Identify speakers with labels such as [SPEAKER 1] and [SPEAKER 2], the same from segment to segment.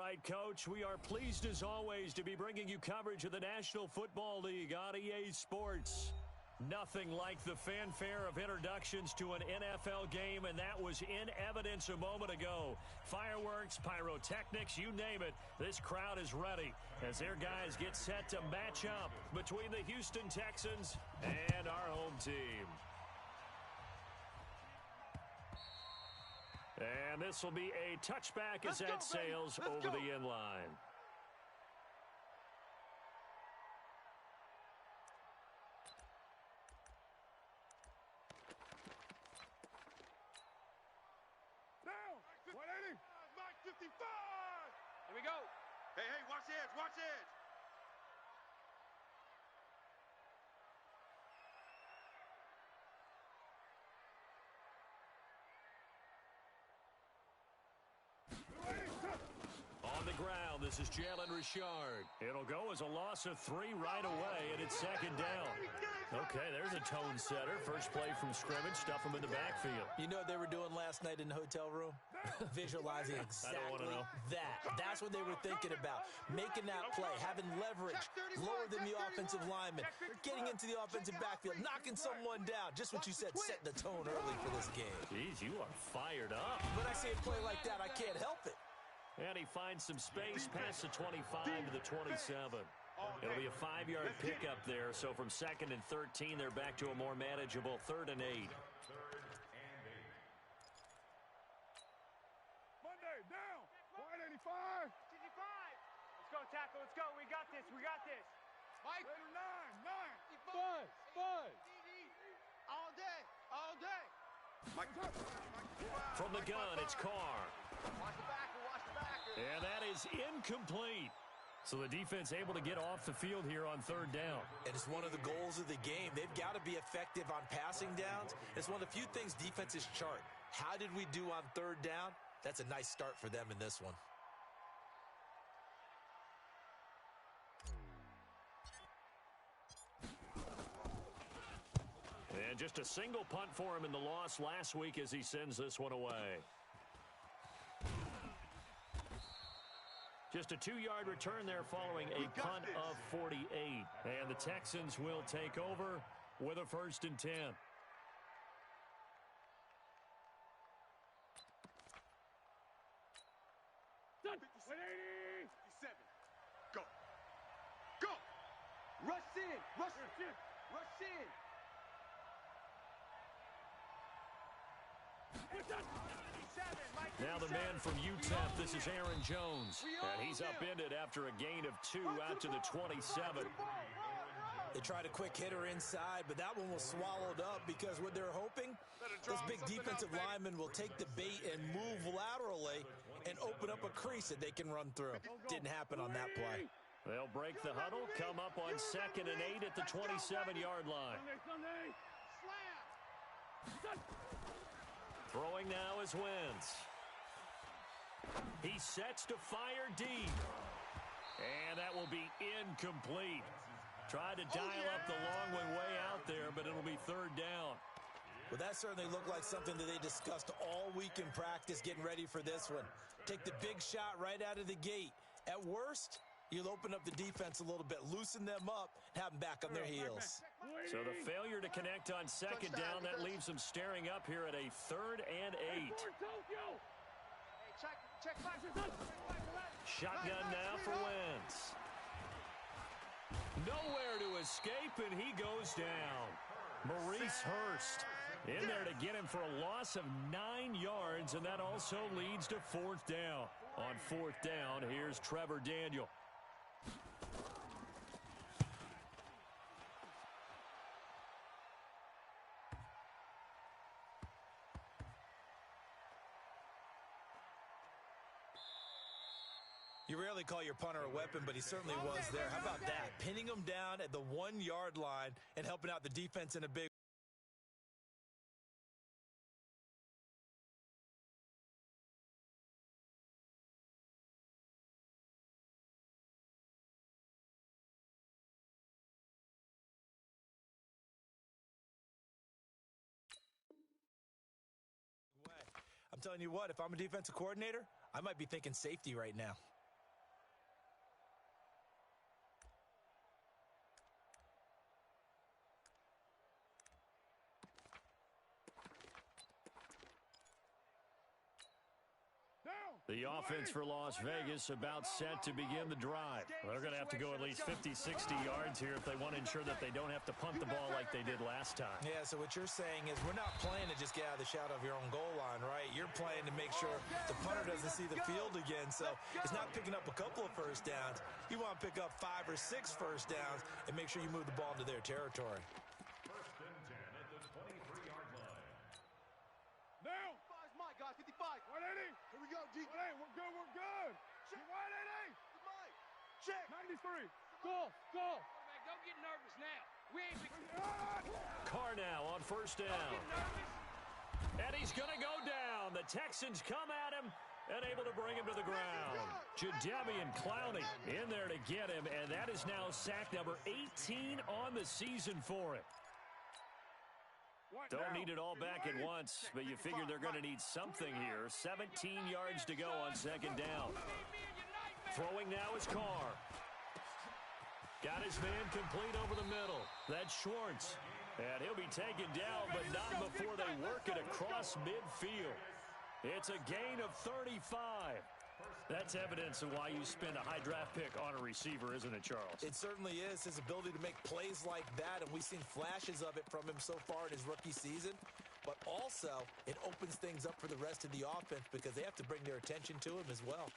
[SPEAKER 1] right, Coach. We are pleased, as always, to be bringing you coverage of the National Football League on EA Sports. Nothing like the fanfare of introductions to an NFL game, and that was in evidence a moment ago. Fireworks, pyrotechnics, you name it, this crowd is ready as their guys get set to match up between the Houston Texans and our home team. And this will be a touchback as that sails over the end line.
[SPEAKER 2] Now, 180. Mike 55.
[SPEAKER 3] Here we go.
[SPEAKER 4] Hey, watch the edge, watch the edge.
[SPEAKER 1] On the ground, this is Jalen Richard. It'll go as a loss of 3 right away, and it's second down. Okay, there's a tone setter. First play from scrimmage, stuff him in the backfield.
[SPEAKER 5] You know what they were doing last night in the hotel room? Visualizing exactly that. That's what they were thinking about. Making that play, having leverage, lower than the offensive lineman, getting into the offensive backfield, knocking someone down. Just what you said, setting the tone early for this game.
[SPEAKER 1] Jeez, you are fired up.
[SPEAKER 5] When I see a play like that, I can't help it.
[SPEAKER 1] And he finds some space past the 25 to the 27. It'll be a 5-yard pickup there, so from 2nd and 13, they're back to a more manageable 3rd and 8.
[SPEAKER 2] Monday, down. 185.
[SPEAKER 3] 55. Let's go, tackle. Let's go. We got this. We got this. Mike.
[SPEAKER 2] 9. 5.
[SPEAKER 3] All day. All day.
[SPEAKER 4] Mike.
[SPEAKER 1] From the gun, it's Carr.
[SPEAKER 3] Watch the backer. Watch the backer.
[SPEAKER 1] And that is incomplete. So the defense able to get off the field here on 3rd down.
[SPEAKER 5] And it's one of the goals of the game. They've got to be effective on passing downs. It's one of the few things defenses chart. How did we do on 3rd down? That's a nice start for them in this one.
[SPEAKER 1] And just a single punt for him in the loss last week as he sends this one away. Just a 2-yard return there following a punt of 48. And the Texans will take over with a 1st and 10.
[SPEAKER 2] 180.
[SPEAKER 4] 57. Go. Go.
[SPEAKER 3] Rush in. Rush in. Rush in.
[SPEAKER 1] Now the man from UTEP, this is Aaron Jones. And he's upended after a gain of 2 out to the 27.
[SPEAKER 5] They tried a quick hitter inside, but that one was swallowed up because what they're hoping, those big defensive linemen will take the bait and move laterally and open up a crease that they can run through. Didn't happen on that play.
[SPEAKER 1] They'll break the huddle, come up on 2nd and 8 at the 27-yard line. Throwing now is Wentz. He sets to fire deep. And that will be incomplete. Tried to dial up the long way out there, but it'll be 3rd down.
[SPEAKER 5] Well, that certainly looked like something that they discussed all week in practice, getting ready for this one. Take the big shot right out of the gate. At worst, you'll open up the defense a little bit, loosen them up, have them back on their heels.
[SPEAKER 1] So the failure to connect on 2nd down, that leaves them staring up here at a 3rd and 8. Shotgun now for Wentz. Nowhere to escape, and he goes down. Maurice Hurst in there to get him for a loss of 9 yards, and that also leads to 4th down. On 4th down, here's Trevor Daniel.
[SPEAKER 5] You rarely call your punter a weapon, but he certainly was there. How about that? Pinning him down at the 1-yard line and helping out the defense in a big way. I'm telling you what, if I'm a defensive coordinator, I might be thinking safety right now.
[SPEAKER 1] The offense for Las Vegas about set to begin the drive. They're going to have to go at least 50, 60 yards here if they want to ensure that they don't have to punt the ball like they did last time.
[SPEAKER 5] Yeah, so what you're saying is we're not playing to just get out of the shadow of your own goal line, right? You're playing to make sure the punter doesn't see the field again. So it's not picking up a couple of first downs. You want to pick up 5 or 6 first downs and make sure you move the ball into their territory.
[SPEAKER 2] First and 10 at the 23-yard line. Now.
[SPEAKER 3] 55.
[SPEAKER 2] 180. Here we go, G. 180. We're good. We're good. 180.
[SPEAKER 3] Check.
[SPEAKER 2] 93. Go. Go.
[SPEAKER 6] Don't get nervous now. We ain't
[SPEAKER 1] Carr now on first down. And he's going to go down. The Texans come at him and able to bring him to the ground. Jadeveon Clowney in there to get him, and that is now sack number 18 on the season for him. Don't need it all back at once, but you figure they're going to need something here. 17 yards to go on second down. Throwing now is Carr. Got his man complete over the middle. That's Schwartz. And he'll be taken down, but not before they work it across midfield. It's a gain of 35. That's evidence of why you spend a high draft pick on a receiver, isn't it, Charles?
[SPEAKER 5] It certainly is. His ability to make plays like that, and we've seen flashes of it from him so far in his rookie season. But also, it opens things up for the rest of the offense because they have to bring their attention to him as well.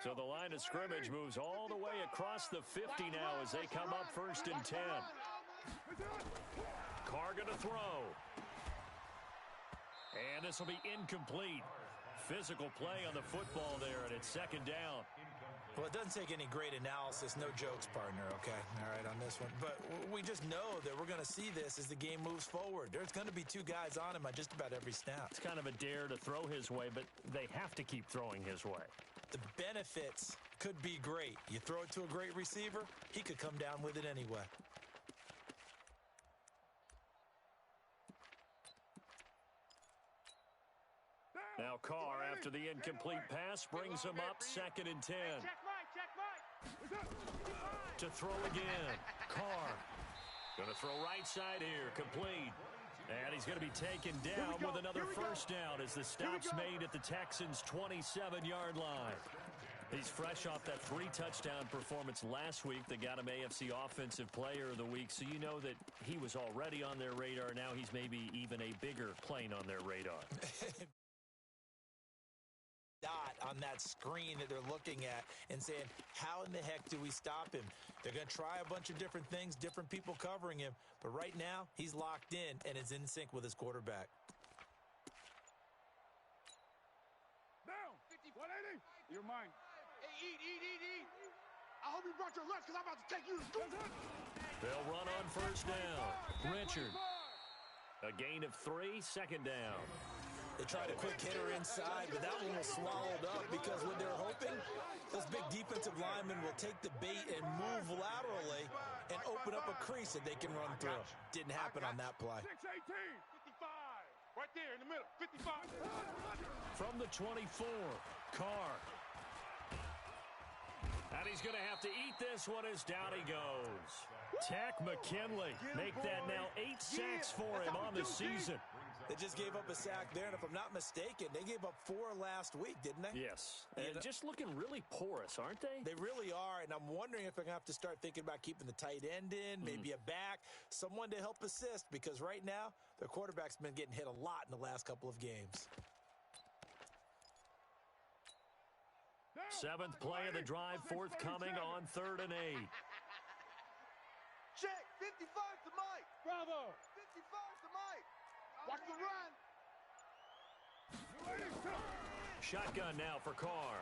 [SPEAKER 1] So the line of scrimmage moves all the way across the 50 now as they come up first and 10. Carr going to throw. And this will be incomplete. Physical play on the football there, and it's second down.
[SPEAKER 5] Well, it doesn't take any great analysis. No jokes, partner, okay? All right, on this one. But we just know that we're going to see this as the game moves forward. There's going to be 2 guys on him on just about every snap.
[SPEAKER 1] It's kind of a dare to throw his way, but they have to keep throwing his way.
[SPEAKER 5] The benefits could be great. You throw it to a great receiver, he could come down with it anyway.
[SPEAKER 1] Now Carr, after the incomplete pass, brings him up second and 10.
[SPEAKER 3] Check Mike.
[SPEAKER 1] To throw again. Carr going to throw right side here, complete. And he's going to be taken down with another first down as the stop's made at the Texans' 27-yard line. He's fresh off that 3-touchdown performance last week that got him AFC Offensive Player of the Week, so you know that he was already on their radar. Now he's maybe even a bigger plane on their radar.
[SPEAKER 5] Dot on that screen that they're looking at and saying, how in the heck do we stop him? They're going to try a bunch of different things, different people covering him, but right now he's locked in and is in sync with his quarterback.
[SPEAKER 2] Down. 180. You're mine.
[SPEAKER 3] Hey, eat. I hope you brought your lunch because I'm about to take you to school.
[SPEAKER 1] They'll run on first down. Richard. A gain of 3, second down.
[SPEAKER 5] They tried a quick hitter inside, but that one was swallowed up because what they're hoping, those big defensive linemen will take the bait and move laterally and open up a crease that they can run through. Didn't happen on that play.
[SPEAKER 2] 618. 55. Right there in the middle. 55.
[SPEAKER 1] From the 24, Carr. And he's going to have to eat this one as down he goes. Tack McKinley make that now 8 sacks for him on the season.
[SPEAKER 5] They just gave up a sack there, and if I'm not mistaken, they gave up 4 last week, didn't they?
[SPEAKER 1] Yes, and just looking really porous, aren't they?
[SPEAKER 5] They really are, and I'm wondering if they're going to have to start thinking about keeping the tight end in, maybe a back, someone to help assist, because right now, their quarterback's been getting hit a lot in the last couple of games.
[SPEAKER 1] 7th play of the drive, forthcoming on 3rd and 8.
[SPEAKER 3] Check. 55 to Mike.
[SPEAKER 2] Bravo.
[SPEAKER 3] 55 to Mike. Watch the run.
[SPEAKER 1] Shotgun now for Carr.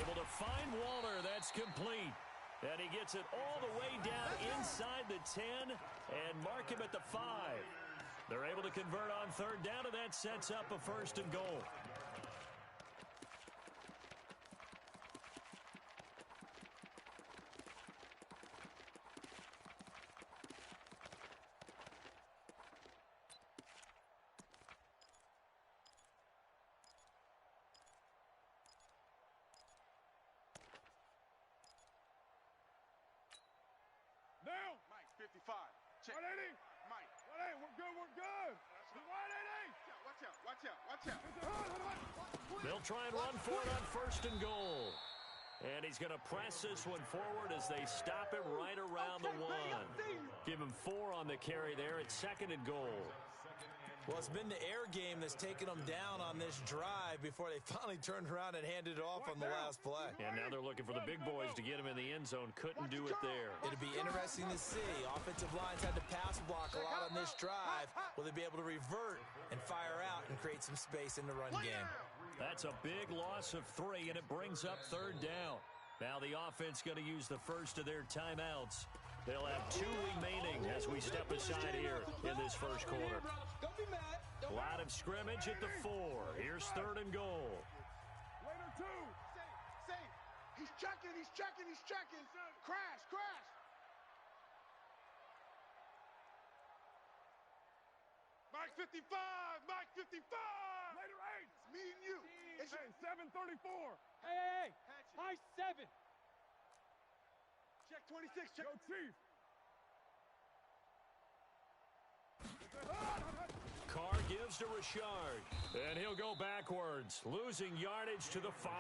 [SPEAKER 1] Able to find Waller. That's complete. And he gets it all the way down inside the 10 and mark him at the 5. They're able to convert on 3rd down, and that sets up a 1st and goal.
[SPEAKER 4] Check.
[SPEAKER 3] 180.
[SPEAKER 4] Mike.
[SPEAKER 3] 180. We're good. We're good. 180.
[SPEAKER 4] Watch out. Watch out. Watch out.
[SPEAKER 1] They'll try and run for it on 1st and goal. And he's going to press this one forward as they stop him right around the 1. Give him 4 on the carry there at 2nd and goal.
[SPEAKER 5] Well, it's been the air game that's taken them down on this drive before they finally turned around and handed it off on the last play.
[SPEAKER 1] And now they're looking for the big boys to get him in the end zone. Couldn't do it there.
[SPEAKER 5] It'll be interesting to see. Offensive lines had to pass block a lot on this drive. Will they be able to revert and fire out and create some space in the run game?
[SPEAKER 1] That's a big loss of 3, and it brings up 3rd down. Now the offense going to use the first of their timeouts. They'll have 2 remaining as we step aside here in this first quarter.
[SPEAKER 6] Don't be mad.
[SPEAKER 1] Line of scrimmage at the 4. Here's 3rd and goal.
[SPEAKER 3] Later 2.
[SPEAKER 4] Safe. He's checking. He's checking. He's checking. Crash. Crash. Mike 55. Mike 55.
[SPEAKER 3] Later 8.
[SPEAKER 4] It's me and you. It's
[SPEAKER 3] Hey, 734.
[SPEAKER 6] Hey. High 7.
[SPEAKER 4] check 26. Check.
[SPEAKER 3] Yo, Chief.
[SPEAKER 1] Carr gives to Richard, and he'll go backwards, losing yardage to the 5.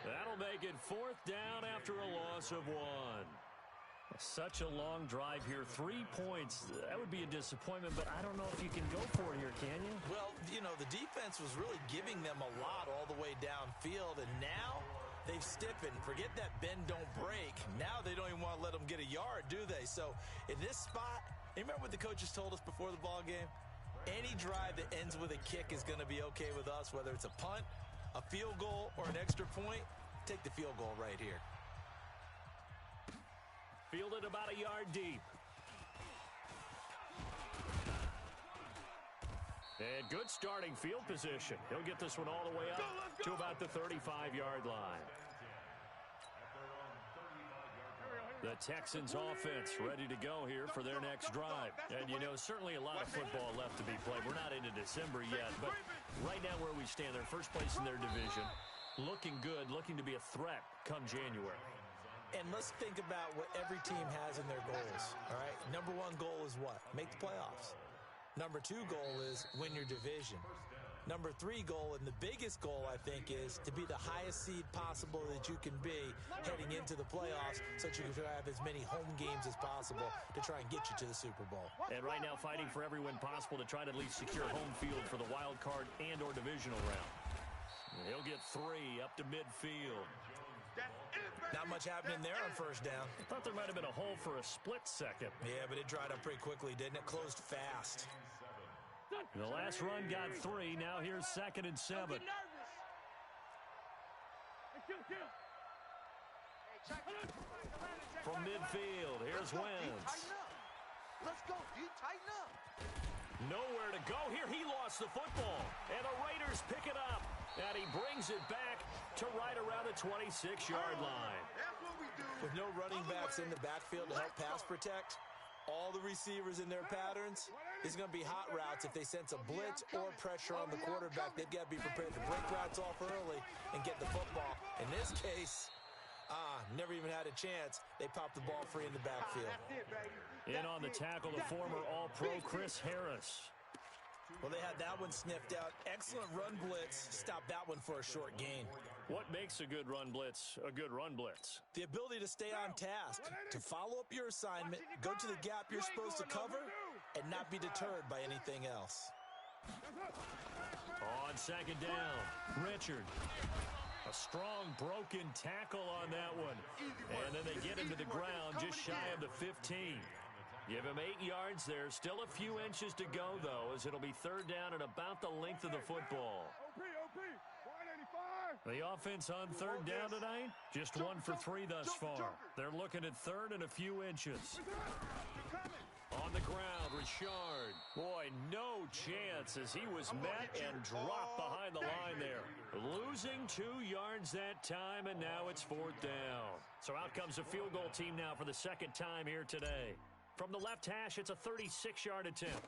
[SPEAKER 1] That'll make it 4th down after a loss of 1. Such a long drive here. 3 points. That would be a disappointment, but I don't know if you can go for it here, can you?
[SPEAKER 5] Well, you know, the defense was really giving them a lot all the way downfield, and now they've stiffened. Forget that bend, don't break. Now they don't even want to let them get a yard, do they? So in this spot, you remember what the coaches told us before the ball game? Any drive that ends with a kick is going to be okay with us, whether it's a punt, a field goal, or an extra point. Take the field goal right here.
[SPEAKER 1] Fielded about a yard deep. And good starting field position. He'll get this one all the way up to about the 35-yard line. The Texans offense ready to go here for their next drive. And, you know, certainly a lot of football left to be played. We're not into December yet, but right now where we stand, they're first place in their division. Looking good, looking to be a threat come January.
[SPEAKER 5] And let's think about what every team has in their goals, all right? Number 1 goal is what? Make the playoffs. Number 2 goal is win your division. Number 3 goal, and the biggest goal, I think, is to be the highest seed possible that you can be heading into the playoffs so that you can have as many home games as possible to try and get you to the Super Bowl.
[SPEAKER 1] And right now fighting for every win possible to try to at least secure home field for the wild card and or divisional round. He'll get 3 up to midfield.
[SPEAKER 5] Not much happening there on first down.
[SPEAKER 1] I thought there might have been a hole for a split second.
[SPEAKER 5] Yeah, but it dried up pretty quickly, didn't it? Closed fast.
[SPEAKER 1] The last run got 3. Now here's 2nd and 7.
[SPEAKER 6] Don't get nervous.
[SPEAKER 1] From midfield, here's Wentz.
[SPEAKER 4] Tighten up. Let's go, dude. Tighten up.
[SPEAKER 1] Nowhere to go here. He lost the football. And the Raiders pick it up. And he brings it back to right around the 26-yard line.
[SPEAKER 4] That's what we do.
[SPEAKER 5] With no running backs in the backfield to help pass protect, all the receivers in their patterns, it's going to be hot routes. If they sense a blitz or pressure on the quarterback, they've got to be prepared to break routes off early and get the football. In this case, never even had a chance. They popped the ball free in the backfield.
[SPEAKER 3] That's it, baby.
[SPEAKER 1] In on the tackle, the former All-Pro Chris Harris.
[SPEAKER 5] Well, they had that one sniffed out. Excellent run blitz. Stopped that one for a short gain.
[SPEAKER 1] What makes a good run blitz a good run blitz?
[SPEAKER 5] The ability to stay on task, to follow up your assignment, go to the gap you're supposed to cover, and not be deterred by anything else.
[SPEAKER 1] On 2nd down, Richard. A strong broken tackle on that one. And then they get him to the ground just shy of the 15. Give him 8 yards there. Still a few inches to go, though, as it'll be 3rd down and about the length of the football.
[SPEAKER 3] OP, 185.
[SPEAKER 1] The offense on 3rd down tonight, just 1 for 3 thus far. They're looking at 3rd and a few inches. On the ground, Richard. Boy, no chance as he was met and dropped behind the line there. Losing 2 yards that time, and now it's 4th down. So out comes a field goal team now for the 2nd time here today. From the left hash, it's a 36-yard attempt.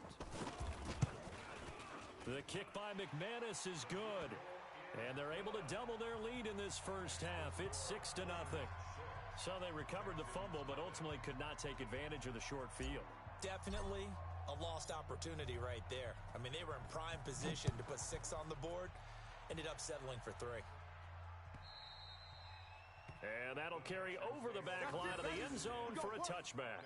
[SPEAKER 1] The kick by McManus is good. And they're able to double their lead in this first half. It's 6-0. So they recovered the fumble, but ultimately could not take advantage of the short field.
[SPEAKER 5] Definitely a lost opportunity right there. I mean, they were in prime position to put 6 on the board, ended up settling for 3.
[SPEAKER 1] And that'll carry over the back line of the end zone for a touchback.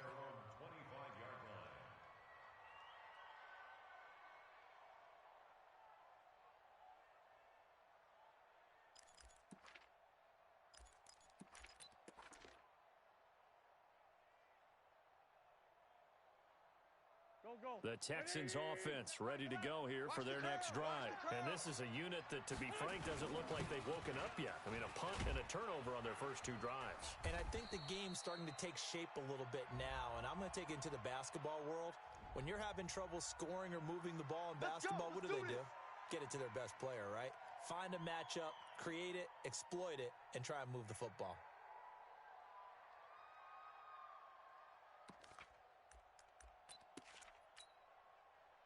[SPEAKER 1] The Texans offense ready to go here for their next drive. And this is a unit that, to be frank, doesn't look like they've woken up yet. I mean, a punt and a turnover on their first 2 drives.
[SPEAKER 5] And I think the game's starting to take shape a little bit now, and I'm going to take it into the basketball world. When you're having trouble scoring or moving the ball in basketball, what do they do? Get it to their best player, right? Find a matchup, create it, exploit it, and try and move the football.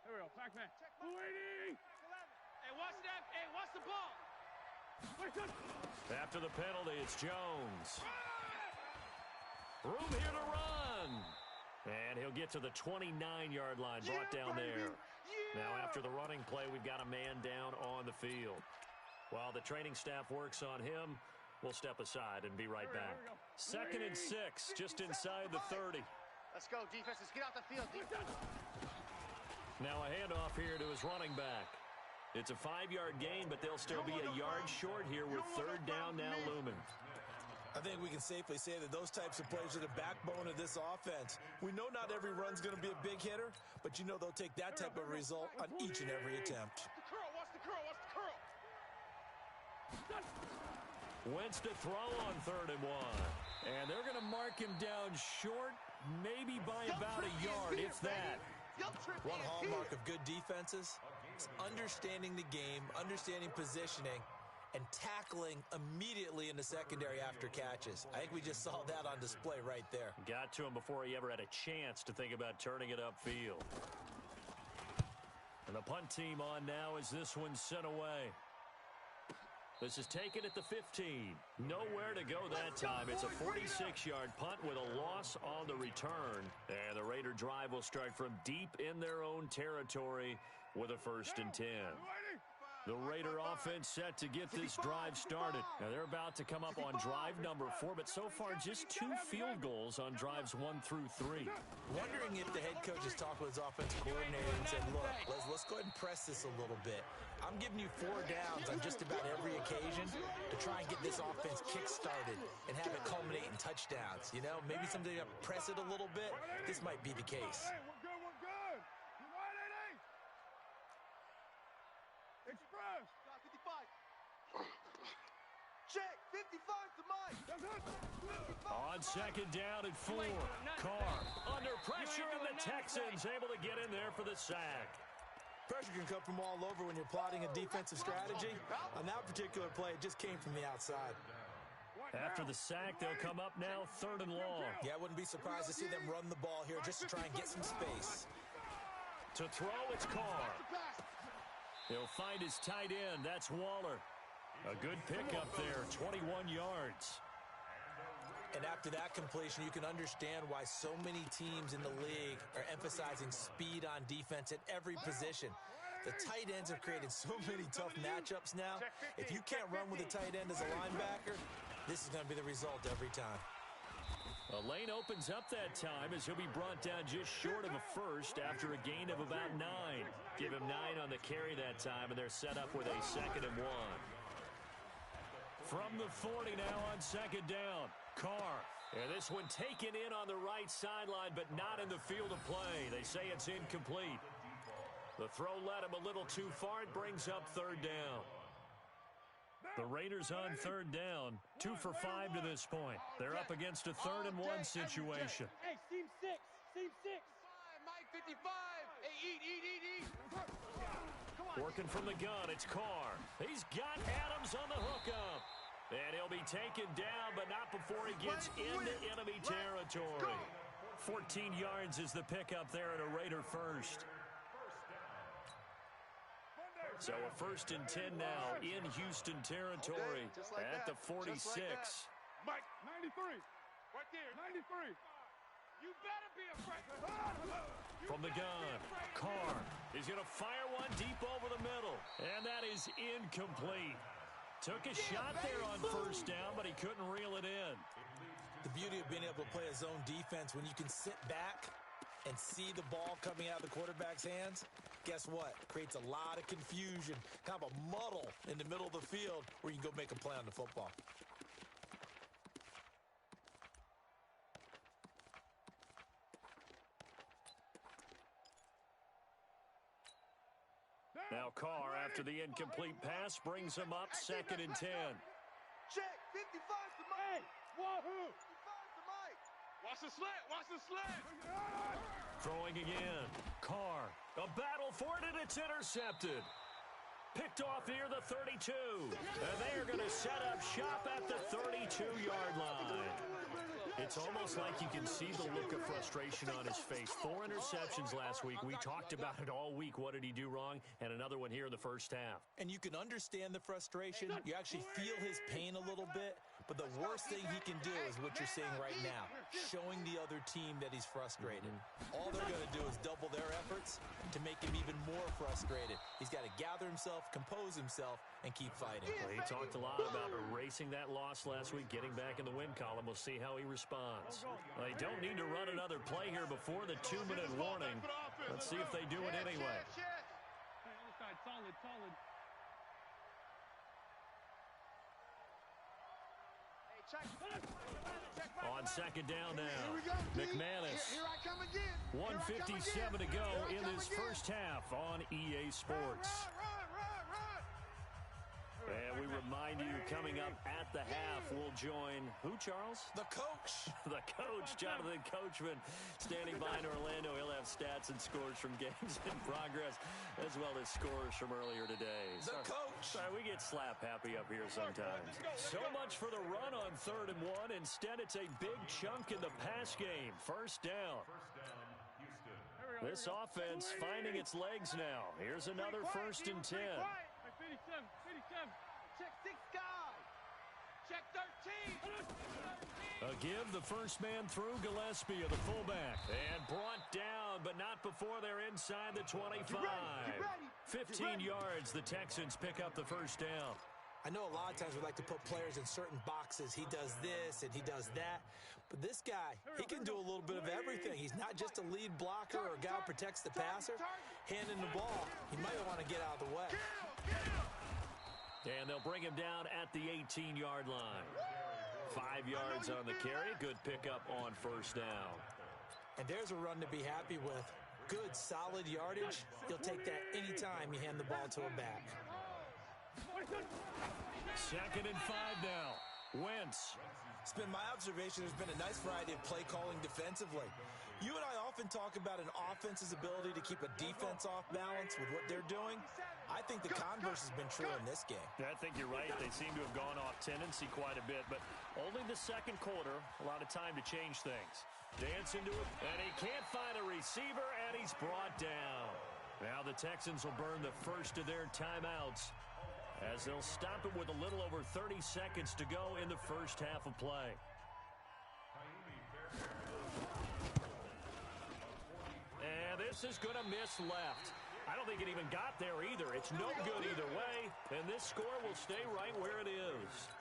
[SPEAKER 6] Here we go, Pac-Man. Hey, watch that. Hey, watch the ball.
[SPEAKER 1] After the penalty, it's Jones. Room here to run. And he'll get to the 29-yard line, brought down there. Now, after the running play, we've got a man down on the field. While the training staff works on him, we'll step aside and be right back. 2nd and 6, just inside the 30.
[SPEAKER 3] Let's go, defenses. Get out the field.
[SPEAKER 1] Now a handoff here to his running back. It's a 5-yard gain, but they'll still be a yard short here with 3rd down now looming.
[SPEAKER 5] I think we can safely say that those types of plays are the backbone of this offense. We know not every run's going to be a big hitter, but you know they'll take that type of result on each and every attempt.
[SPEAKER 4] Watch the curl.
[SPEAKER 1] Wentz to throw on 3rd and 1. And they're going to mark him down short, maybe by about a yard, if that.
[SPEAKER 5] One hallmark of good defenses is understanding the game, understanding positioning, and tackling immediately in the secondary after catches. I think we just saw that on display right there.
[SPEAKER 1] Got to him before he ever had a chance to think about turning it upfield. And the punt team on now as this one's sent away. This is taken at the 15. Nowhere to go that time. It's a 46-yard punt with a loss on the return. And the Raider drive will start from deep in their own territory with a 1st and 10. The Raider offense set to get this drive started. Now they're about to come up on drive number 4, but so far just 2 field goals on drives 1 through 3.
[SPEAKER 5] Wondering if the head coach has talked with his offensive coordinator and said, look, let's go ahead and press this a little bit. I'm giving you 4 downs on just about every occasion to try and get this offense kick-started and have it culminate in touchdowns. You know, maybe something to press it a little bit. This might be the case.
[SPEAKER 4] We're good. Express. 55. Check. 55 to Mike.
[SPEAKER 1] On 2nd down and 4. Carr under pressure, and the Texans able to get in there for the sack.
[SPEAKER 5] Pressure can come from all over when you're plotting a defensive strategy. On that particular play, it just came from the outside.
[SPEAKER 1] After the sack, they'll come up now 3rd and long.
[SPEAKER 5] Yeah, I wouldn't be surprised to see them run the ball here just to try and get some space.
[SPEAKER 1] To throw, it's Carr. He'll find his tight end. That's Waller. A good pickup there, 21 yards.
[SPEAKER 5] And after that completion, you can understand why so many teams in the league are emphasizing speed on defense at every position. The tight ends have created so many tough matchups now. If you can't run with a tight end as a linebacker, this is going to be the result every time.
[SPEAKER 1] A lane opens up that time as he'll be brought down just short of a 1st after a gain of about 9. Give him 9 on the carry that time, and they're set up with a 2nd and 1. From the 40 now on 2nd down. Carr. And this one taken in on the right sideline, but not in the field of play. They say it's incomplete. The throw led him a little too far. It brings up 3rd down. The Raiders on 3rd down. 2 for 5 to this point. They're up against a 3rd and 1 situation.
[SPEAKER 6] Hey, seam 6. Seam 6.
[SPEAKER 3] Mike 55. Hey, eat.
[SPEAKER 1] Working from the gun, it's Carr. He's got Adams on the hookup. And he'll be taken down, but not before he gets into enemy territory. 14 yards is the pickup there at a Raider 1st. So a 1st and 10 now in Houston territory at the 46.
[SPEAKER 4] Mike, 93. Right there, 93.
[SPEAKER 6] You better be afraid.
[SPEAKER 1] From the gun, Carr is going to fire one deep over the middle, and that is incomplete. Took a shot there on first down, but he couldn't reel it in.
[SPEAKER 5] The beauty of being able to play a zone defense when you can sit back and see the ball coming out of the quarterback's hands, guess what? Creates a lot of confusion, kind of a muddle in the middle of the field where you can go make a play on the football.
[SPEAKER 1] Now Carr, after the incomplete pass, brings him up 2nd and 10.
[SPEAKER 4] Check, 55's the Mike.
[SPEAKER 6] Wahoo!
[SPEAKER 4] 55's the Mike.
[SPEAKER 6] Watch the slant. Watch the slant.
[SPEAKER 1] Throwing again. Carr, a battle for it, and it's intercepted. Picked off near the 32. And they're going to set up shop at the 32-yard line. It's almost like you can see the look of frustration on his face. 4 interceptions last week. We talked about it all week. What did he do wrong? And another one here in the first half.
[SPEAKER 5] And you can understand the frustration. You actually feel his pain a little bit. But the worst thing he can do is what you're seeing right now, showing the other team that he's frustrated. All they're going to do is double their efforts to make him even more frustrated. He's got to gather himself, compose himself, and keep fighting.
[SPEAKER 1] Well, he talked a lot about erasing that loss last week, getting back in the win column. We'll see how he responds. They don't need to run another play here before the 2-minute warning. Let's see if they do it anyway.
[SPEAKER 6] Hey, other side, solid, solid.
[SPEAKER 1] On 2nd down now,
[SPEAKER 4] Here we go, D.
[SPEAKER 1] McManus.
[SPEAKER 4] Here I come again.
[SPEAKER 1] 1:57 to go in this first half on EA Sports. And we remind you, coming up at the half, we'll join who, Charles?
[SPEAKER 5] The coach.
[SPEAKER 1] The coach, Jonathan Coachman, standing by in Orlando. He'll have stats and scores from games in progress, as well as scores from earlier today.
[SPEAKER 5] The coach.
[SPEAKER 1] Sorry, we get slap happy up here sometimes. So much for the run on 3rd and 1. Instead, it's a big chunk in the pass game. First down. This offense finding its legs now. Here's another 1st and 10.
[SPEAKER 6] 57.
[SPEAKER 4] Check 6 guys.
[SPEAKER 6] Check 13.
[SPEAKER 1] A give the first man through. Gillespie of the fullback. And brought down, but not before they're inside the 25. 15 yards, the Texans pick up the first down.
[SPEAKER 5] I know a lot of times we like to put players in certain boxes. He does this and he does that. But this guy, he can do a little bit of everything. He's not just a lead blocker or a guy who protects the passer. Handing the ball, he might want to get out of the way.
[SPEAKER 1] And they'll bring him down at the 18-yard line. 5 yards on the carry. Good pickup on first down.
[SPEAKER 5] And there's a run to be happy with. Good, solid yardage. You'll take that anytime you hand the ball to a back.
[SPEAKER 1] 2nd and 5 now. Wentz.
[SPEAKER 5] It's been my observation there's been a nice variety of play calling defensively. You and I often talk about an offense's ability to keep a defense off balance with what they're doing. I think the converse has been true in this game.
[SPEAKER 1] I think you're right. They seem to have gone off tendency quite a bit, but only the second quarter, a lot of time to change things. Dance into it, and he can't find a receiver, and he's brought down. Now the Texans will burn the first of their timeouts as they'll stop it with a little over 30 seconds to go in the first half of play. And this is going to miss left. I don't think it even got there either. It's no good either way, and this score will stay right where it is.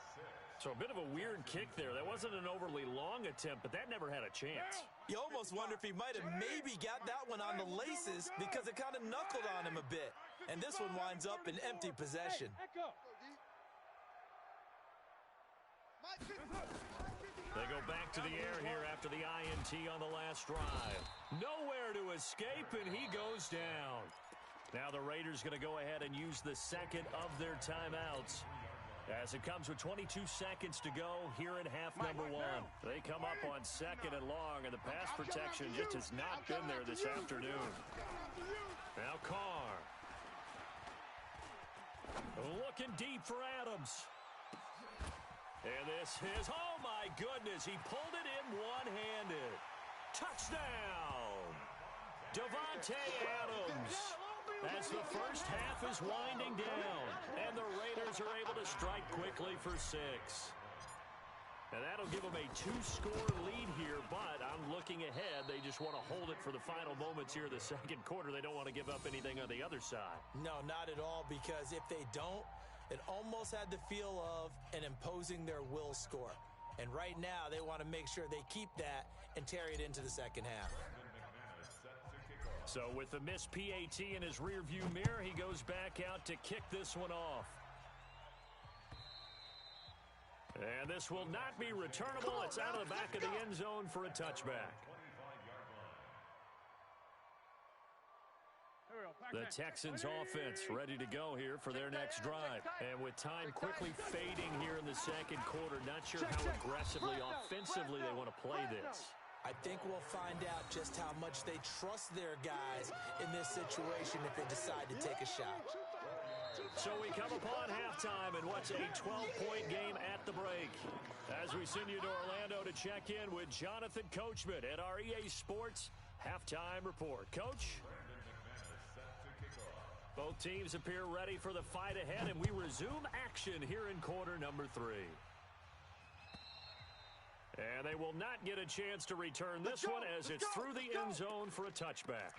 [SPEAKER 1] So a bit of a weird kick there. That wasn't an overly long attempt, but that never had a chance.
[SPEAKER 5] You almost wonder if he might have maybe got that one on the laces because it kind of knuckled on him a bit. And this one winds up in empty possession.
[SPEAKER 1] They go back to the air here after the INT on the last drive. Nowhere to escape, and he goes down. Now the Raiders going to go ahead and use the second of their timeouts as it comes with 22 seconds to go here in half number 1. They come up on 2nd and long, and the pass protection just has not been there this afternoon. Now Carr. Looking deep for Adams. And this is, oh my goodness, he pulled it in one-handed. Touchdown! Davante Adams. As the first half is winding down, and the Raiders are able to strike quickly for 6. And that'll give them a 2-score lead here, but I'm looking ahead. They just want to hold it for the final moments here in the second quarter. They don't want to give up anything on the other side.
[SPEAKER 5] No, not at all, because if they don't, it almost had the feel of an imposing their will score. And right now, they want to make sure they keep that and carry it into the second half.
[SPEAKER 1] So with the missed PAT in his rearview mirror, he goes back out to kick this one off. And this will not be returnable. It's out of the back of the end zone for a touchback. The Texans offense ready to go here for their next drive. And with time quickly fading here in the second quarter, not sure how aggressively, offensively they want to play this.
[SPEAKER 5] I think we'll find out just how much they trust their guys in this situation if they decide to take a shot.
[SPEAKER 1] So we come upon halftime in what's a 12-point game at the break. As we send you to Orlando to check in with Jonathan Coachman at our EA Sports Halftime Report. Coach? Both teams appear ready for the fight ahead, and we resume action here in quarter number 3. And they will not get a chance to return this one as it's through the end zone for a touchback.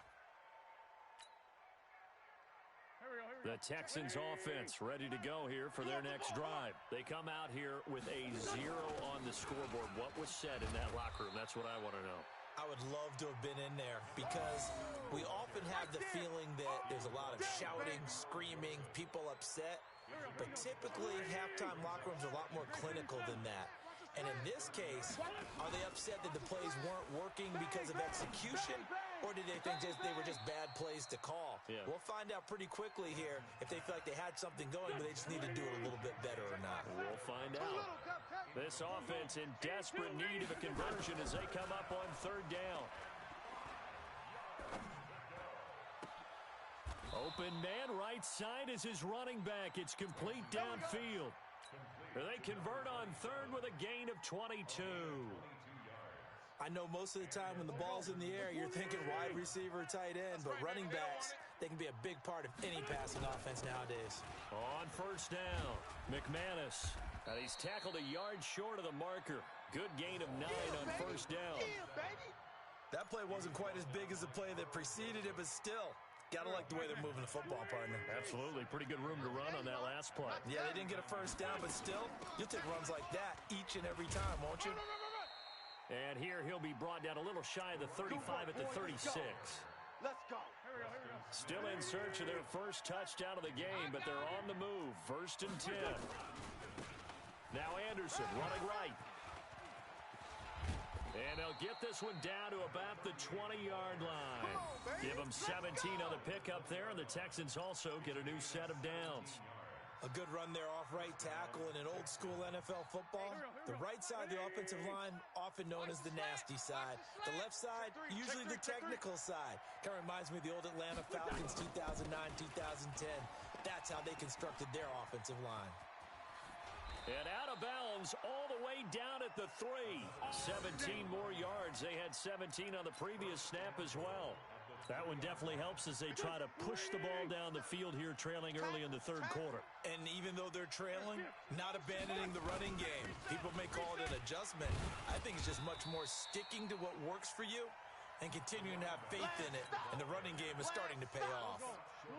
[SPEAKER 1] The Texans offense ready to go here for their next drive. They come out here with a 0 on the scoreboard. What was said in that locker room? That's what I want to know.
[SPEAKER 5] I would love to have been in there because we often have the feeling that there's a lot of shouting, screaming, people upset. But typically, halftime locker rooms are a lot more clinical than that. And in this case, are they upset that the plays weren't working because of execution, or did they think they were just bad plays to call?
[SPEAKER 1] Yeah.
[SPEAKER 5] We'll find out pretty quickly here if they feel like they had something going, but they just need to do it a little bit better or not.
[SPEAKER 1] We'll find out. This offense in desperate need of a conversion as they come up on third down. Open man right side is his running back. It's complete downfield. They convert on third with a gain of 22.
[SPEAKER 5] I know most of the time when the ball's in the air, you're thinking wide receiver, tight end, but running backs, they can be a big part of any passing offense nowadays.
[SPEAKER 1] On first down, McManus. He's tackled a yard short of the marker. Good gain of 9 on first down.
[SPEAKER 5] That play wasn't quite as big as the play that preceded it, but still, gotta like the way they're moving the football, partner.
[SPEAKER 1] Absolutely. Pretty good room to run on that last play.
[SPEAKER 5] Yeah, they didn't get a first down, but still, you'll take runs like that each and every time, won't you?
[SPEAKER 1] And here he'll be brought down a little shy of the 35 at the 36.
[SPEAKER 3] Let's go. Here we go.
[SPEAKER 1] Still in search of their first touchdown of the game, but they're on the move. First and 10. Now Anderson running right. And they'll get this one down to about the 20-yard line. Give them 17 on the pickup there, and the Texans also get a new set of downs.
[SPEAKER 5] A good run there off right tackle in an old-school NFL football. The right side of the offensive line, often known as the nasty side. The left side, usually the technical side. Kind of reminds me of the old Atlanta Falcons 2009, 2010. That's how they constructed their offensive line.
[SPEAKER 1] And out of bounds all the way down at the 3. 17 more yards. They had 17 on the previous snap as well. That one definitely helps as they try to push the ball down the field here, trailing early in the third quarter.
[SPEAKER 5] And even though they're trailing, not abandoning the running game. People may call it an adjustment. I think it's just much more sticking to what works for you and continuing to have faith in it. And the running game is starting to pay off.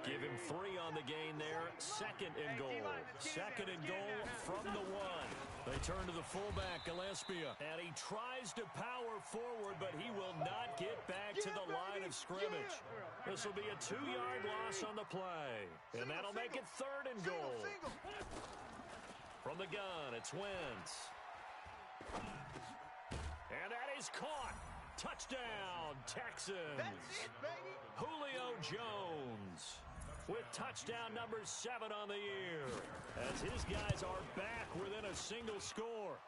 [SPEAKER 1] Give him 3 on the gain there. Second and goal. Second and goal from the 1. They turn to the fullback, Gillespie. And he tries to power forward, but he will not get back to the line of scrimmage. This will be a 2-yard loss on the play. And that'll make it third and goal. From the gun, it's Wentz. And that is caught. Touchdown, Texans.
[SPEAKER 4] That's it, baby.
[SPEAKER 1] Julio Jones with touchdown number 7 on the year as his guys are back within a single score.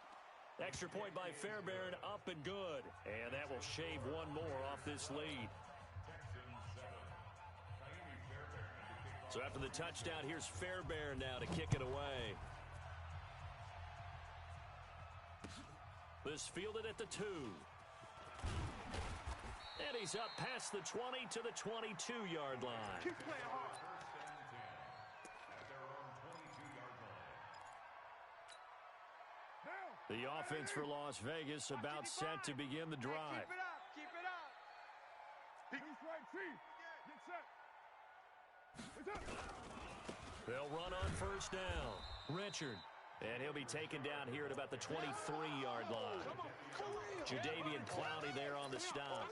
[SPEAKER 1] Extra point by Fairbairn, up and good. And that will shave one more off this lead. So after the touchdown, here's Fairbairn now to kick it away. This fielded at the 2. And he's up past the 20 to the 22-yard line.
[SPEAKER 3] Keep playing hard.
[SPEAKER 2] At their own 22-yard line.
[SPEAKER 3] Down.
[SPEAKER 1] The offense for Las Vegas about set to begin the drive.
[SPEAKER 3] Keep it up. Keep it up.
[SPEAKER 6] He's right, Chief. Get set. It's up.
[SPEAKER 1] They'll run on first down. Richard. And he'll be taken down here at about the 23-yard line. Jadeveon Clowney there on the stop.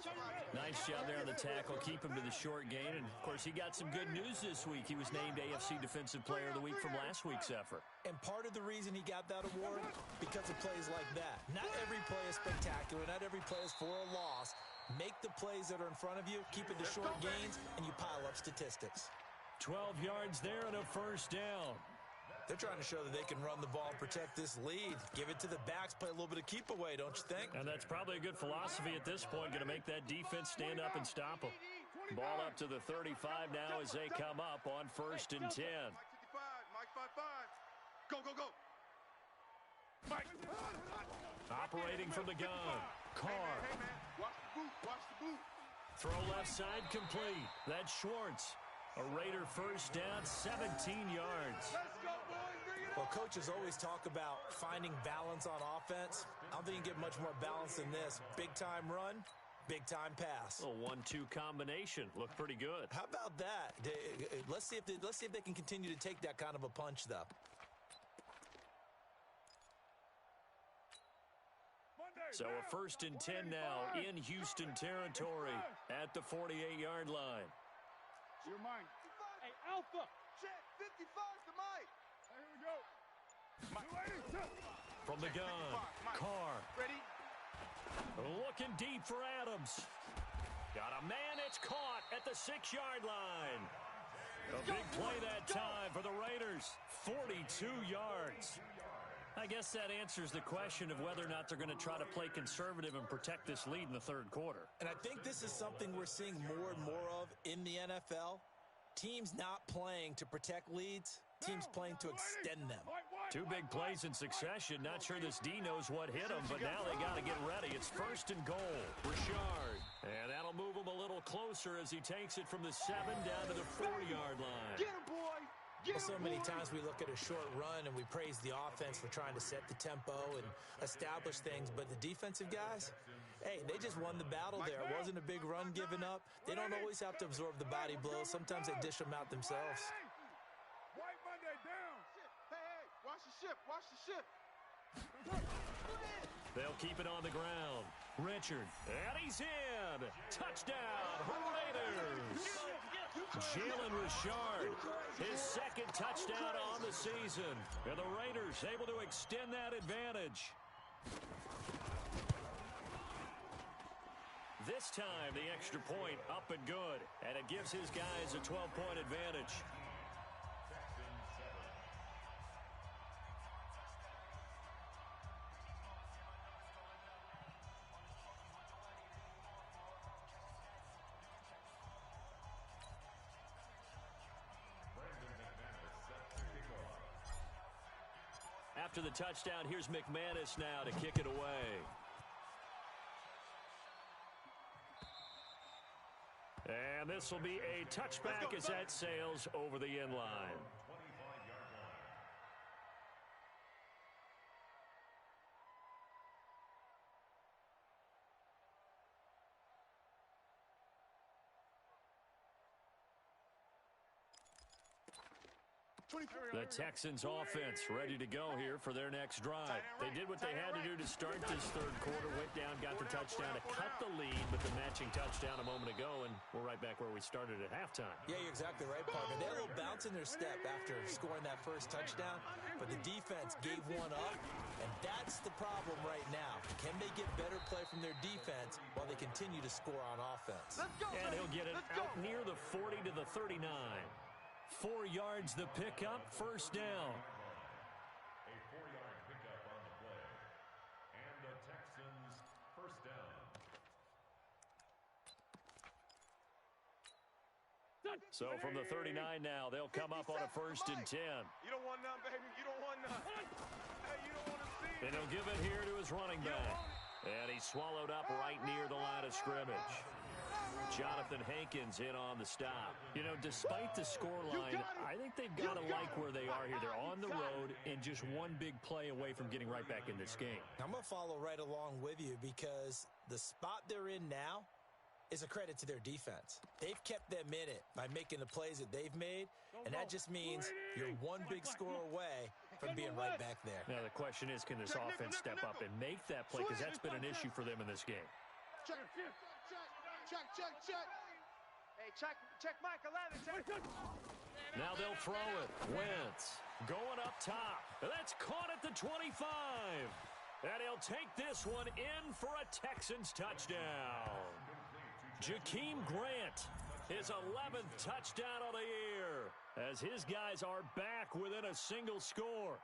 [SPEAKER 1] Nice job there on the tackle. Keep him to the short gain. And, of course, he got some good news this week. He was named AFC Defensive Player of the Week from last week's effort.
[SPEAKER 5] And part of the reason he got that award, because of plays like that. Not every play is spectacular. Not every play is for a loss. Make the plays that are in front of you, keep it to short gains, and you pile up statistics.
[SPEAKER 1] 12 yards there and a first down.
[SPEAKER 5] They're trying to show that they can run the ball and protect this lead. Give it to the backs, play a little bit of keep away, don't you think?
[SPEAKER 1] And that's probably a good philosophy at this point, going to make that defense stand up and stop them. Ball up to the 35 now as they come up on first and 10.
[SPEAKER 4] Mike 55. Go, go, go.
[SPEAKER 6] Mike.
[SPEAKER 1] Operating from the gun. Carr.
[SPEAKER 4] Hey, man. Watch the boot. Watch the boot.
[SPEAKER 1] Throw left side complete. That's Schwartz. A Raider first down, 17 yards.
[SPEAKER 4] Let's go, boys. Bring it
[SPEAKER 5] Well, coaches always talk about finding balance on offense. I don't think you can get much more balance than this. Big-time run, big-time pass.
[SPEAKER 1] A 1-2 combination. Looked pretty good.
[SPEAKER 5] How about that? Let's see if they can continue to take that kind of a punch, though.
[SPEAKER 1] So a first and 10 now in Houston territory at the 48-yard line.
[SPEAKER 6] You're mine. Hey, Alpha.
[SPEAKER 4] Check. 55 to Mike.
[SPEAKER 6] Here we go.
[SPEAKER 1] From the gun, Carr.
[SPEAKER 4] Ready?
[SPEAKER 1] Looking deep for Adams. Got a man, it's caught at the 6-yard line. A big play that time for the Raiders. 42 yards. I guess that answers the question of whether or not they're going to try to play conservative and protect this lead in the third quarter.
[SPEAKER 5] And I think this is something we're seeing more and more of in the NFL. Teams not playing to protect leads, teams playing to extend them.
[SPEAKER 1] Two big plays in succession. Not sure this D knows what hit him, but now they got to get ready. It's first and goal. Richard. And that'll move him a little closer as he takes it from the 7 down to the 4-yard line.
[SPEAKER 4] Get him, boy.
[SPEAKER 5] Well, so many times we look at a short run and we praise the offense for trying to set the tempo and establish things, but the defensive guys, hey, they just won the battle there. It wasn't a big run given up. They don't always have to absorb the body blows. Sometimes they dish them out themselves.
[SPEAKER 6] White Monday down.
[SPEAKER 4] Hey, watch the ship. Watch the ship.
[SPEAKER 1] They'll keep it on the ground. Richard, and he's in. Touchdown, Raiders. Jalen Richard, his second touchdown on the season. And the Raiders able to extend that advantage. This time, the extra point up and good. And it gives his guys a 12-point advantage. After the touchdown, here's McManus now to kick it away. And this will be a touchback as that sails over the end line. The Texans offense ready to go here for their next drive. They did what they had to do to start this third quarter, went down, got the touchdown to cut the lead with the matching touchdown a moment ago, and we're right back where we started at halftime.
[SPEAKER 5] Yeah, you're exactly right, partner. They had a little bounce in their step after scoring that first touchdown, but the defense gave one up, and that's the problem right now. Can they get better play from their defense while they continue to score on offense?
[SPEAKER 1] And he'll get it out near the 40 to the 39. 4 yards the pickup, first down.
[SPEAKER 2] A 4-yard pickup on the play. And the Texans first down.
[SPEAKER 1] So from the 39 now, they'll come up on a first and 10.
[SPEAKER 3] You don't want none, baby. You don't want none. Hey, you don't want to see it.
[SPEAKER 1] And he'll give it here to his running back. And he's swallowed up right near the line of scrimmage. Jonathan Hankins in on the stop. You know, despite the scoreline, I think they've got to like where they are here. They're on the road and just one big play away from getting right back in this game.
[SPEAKER 5] I'm going to follow right along with you because the spot they're in now is a credit to their defense. They've kept them in it by making the plays that they've made, and that just means you're one big score away from being right back there.
[SPEAKER 1] Now, the question is, can this offense step up and make that play? Because that's been an issue for them in this game.
[SPEAKER 4] Check.
[SPEAKER 3] Hey, check Mike 11. Check.
[SPEAKER 1] Now they'll throw it. Wentz going up top. That's caught at the 25. And he'll take this one in for a Texans touchdown. Jakeem Grant, his 11th touchdown of the year, as his guys are back within a single score.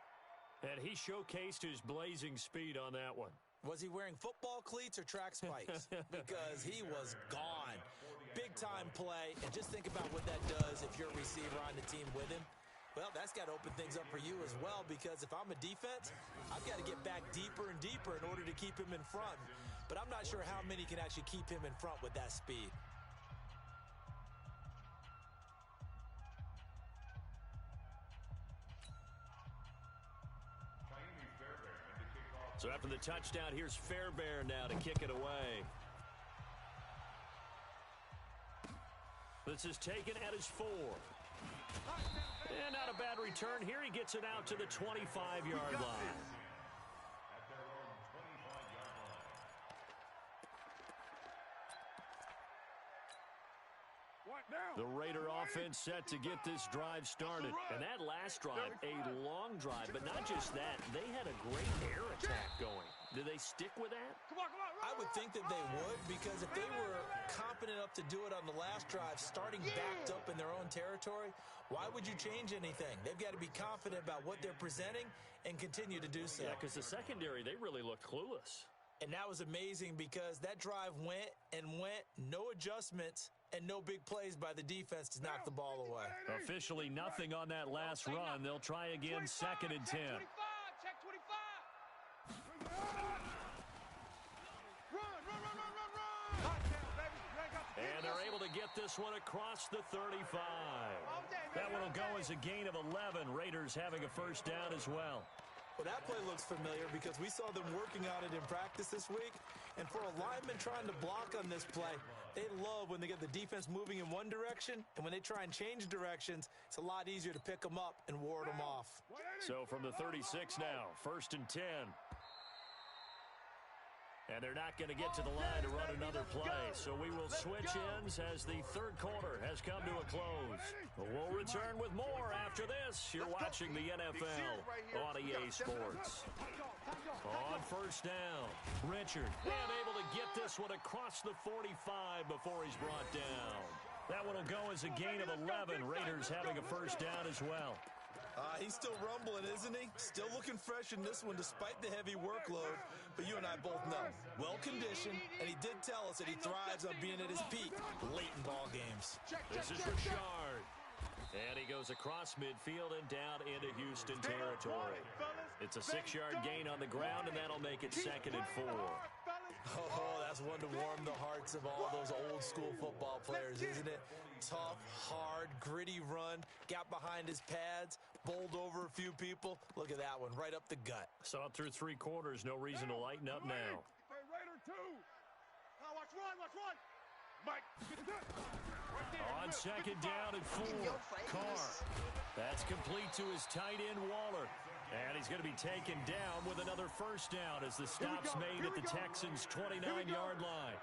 [SPEAKER 1] And he showcased his blazing speed on that one.
[SPEAKER 5] Was he wearing football cleats or track spikes? Because he was gone. Big-time play, and just think about what that does if you're a receiver on the team with him. Well, that's got to open things up for you as well, because if I'm a defense, I've got to get back deeper and deeper in order to keep him in front. But I'm not sure how many can actually keep him in front with that speed.
[SPEAKER 1] So after the touchdown, here's Fairbairn now to kick it away. This is taken at his 4. And not a bad return here. He gets it out to the 25-yard line. The Raider offense set to get this drive started. And that last drive, a long drive. But not just that, they had a great air attack going. Do they stick with that?
[SPEAKER 5] I would think that they would, because if they were confident enough to do it on the last drive, starting backed up in their own territory, why would you change anything? They've got to be confident about what they're presenting and continue to do so.
[SPEAKER 1] Yeah, because the secondary, they really looked clueless.
[SPEAKER 5] And that was amazing because that drive went and went, no adjustments, and no big plays by the defense to knock the ball away.
[SPEAKER 1] Officially nothing on that last run. They'll try again, 2nd and 10.
[SPEAKER 3] Check 25.
[SPEAKER 1] And they're able to get this one across the 35. That one will go as a gain of 11. Raiders having a first down as well.
[SPEAKER 5] Well, that play looks familiar because we saw them working on it in practice this week. And for a lineman trying to block on this play, they love when they get the defense moving in one direction. And when they try and change directions, it's a lot easier to pick them up and ward them off.
[SPEAKER 1] So from the 36 now, 1st and 10. And they're not going to get to the line to run another play. So we will switch ends as the third quarter has come to a close. We'll return with more after this. You're watching the NFL on EA Sports. On first down, Richard, and able to get this one across the 45 before he's brought down. That one will go as a gain of 11. Raiders having a first down as well.
[SPEAKER 5] He's still rumbling, isn't he? Still looking fresh in this one despite the heavy workload. But you and I both know, well-conditioned, and he did tell us that he thrives on being at his peak late in ball games.
[SPEAKER 1] This is Richard. And he goes across midfield and down into Houston territory. It's a 6-yard gain on the ground, and that'll make it 2nd and 4.
[SPEAKER 5] Oh, that's one to warm the hearts of all those old-school football players, isn't it? Tough, hard, gritty run, got behind his pads, bowled over a few people. Look at that one, right up the gut.
[SPEAKER 1] Saw it through 3 quarters, no reason to lighten up now.
[SPEAKER 6] Raider 2.
[SPEAKER 3] Watch run.
[SPEAKER 6] Mike.
[SPEAKER 1] On 2nd down and 4, Carr. That's complete to his tight end, Waller. And he's going to be taken down with another first down as the stop's made at the Texans' 29-yard line.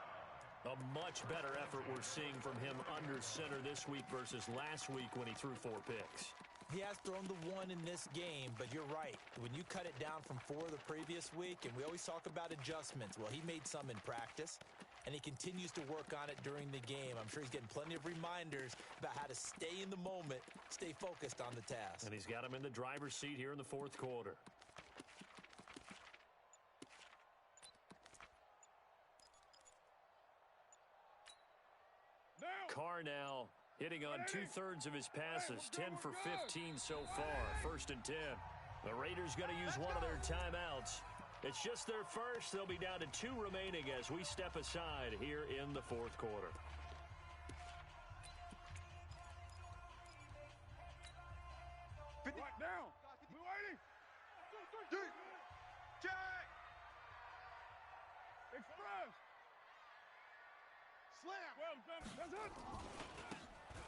[SPEAKER 1] A much better effort we're seeing from him under center this week versus last week when he threw 4 picks.
[SPEAKER 5] He has thrown the 1 in this game, but you're right. When you cut it down from 4 the previous week, and we always talk about adjustments, well, he made some in practice, and he continues to work on it during the game. I'm sure he's getting plenty of reminders about how to stay in the moment, stay focused on the task.
[SPEAKER 1] And he's got him in the driver's seat here in the 4th quarter. Carr now hitting on 2/3 of his passes, 10 for 15 so far, 1st and 10. The Raiders going to use one of their timeouts. It's just their first. They'll be down to 2 remaining as we step aside here in the 4th quarter.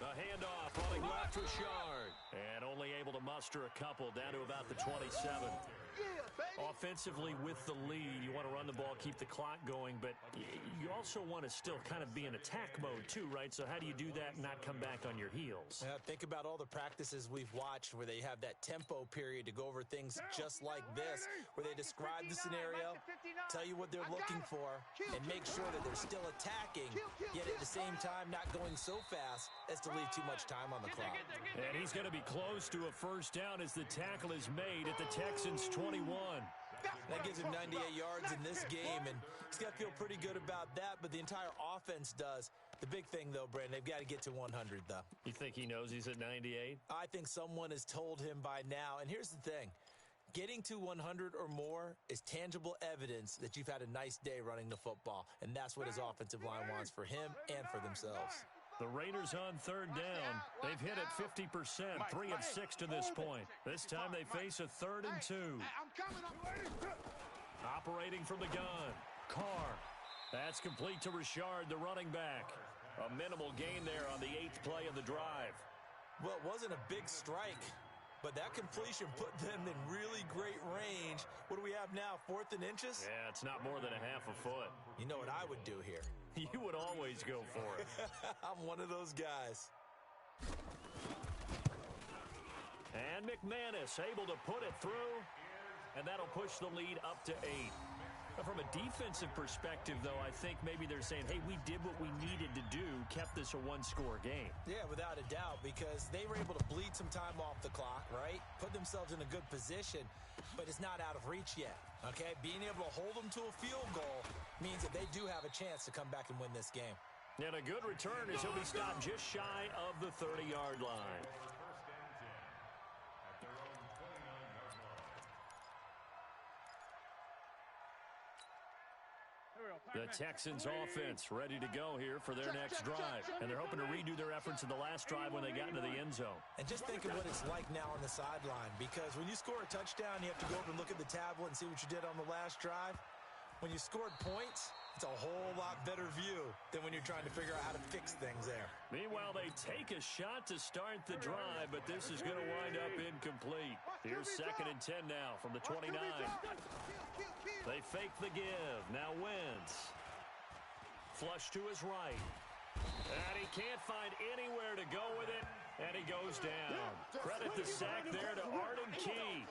[SPEAKER 1] A handoff running left, Richard. And only able to muster a couple down to about the 27. Offensively with the lead, you want to run the ball, keep the clock going, but you also want to still kind of be in attack mode too, right? So how do you do that and not come back on your heels?
[SPEAKER 5] Think about all the practices we've watched where they have that tempo period to go over things just like this, where they describe the scenario, tell you what they're looking for, and make sure that they're still attacking, yet at the same time not going so fast as to leave too much time on the clock.
[SPEAKER 1] And he's going to be close to a first down as the tackle is made at the Texans' 21.
[SPEAKER 5] That gives him 98 yards in this game, and he's got to feel pretty good about that, but the entire offense does. The big thing, though, Brandon, they've got to get to 100, though.
[SPEAKER 1] You think he knows he's at 98?
[SPEAKER 5] I think someone has told him by now, and here's the thing. Getting to 100 or more is tangible evidence that you've had a nice day running the football, and that's what his offensive line wants for him and for themselves.
[SPEAKER 1] The Raiders on third down. They've hit it 50%, 3 of 6 to this point. This time they face a 3rd and 2. Operating from the gun, Carr. That's complete to Richard, the running back. A minimal gain there on the 8th play of the drive.
[SPEAKER 5] Well, it wasn't a big strike, but that completion put them in really great range. What do we have now, 4th and inches?
[SPEAKER 1] Yeah, it's not more than a half a foot.
[SPEAKER 5] You know what I would do here?
[SPEAKER 1] You would always go for it.
[SPEAKER 5] I'm one of those guys.
[SPEAKER 1] And McManus able to put it through, and that'll push the lead up to 8. From a defensive perspective, though, I think maybe they're saying, hey, we did what we needed to do, kept this a one-score game.
[SPEAKER 5] Yeah, without a doubt, because they were able to bleed some time off the clock, right? Put themselves in a good position, but it's not out of reach yet, okay? Being able to hold them to a field goal means that they do have a chance to come back and win this game.
[SPEAKER 1] And a good return as he'll be stopped just shy of the 30-yard line. The Texans offense ready to go here for their next drive. And they're hoping to redo their efforts in the last drive when they got into the end zone.
[SPEAKER 5] And just think of what it's like now on the sideline, because when you score a touchdown, you have to go over and look at the tablet and see what you did on the last drive. When you scored points, it's a whole lot better view than when you're trying to figure out how to fix things there.
[SPEAKER 1] Meanwhile, they take a shot to start the drive, but this is going to wind up incomplete. Here's 2nd and 10 now from the 29. They fake the give. Now Wentz. Flush to his right. And he can't find anywhere to go with it. And he goes down. Credit the sack there to Arden Key.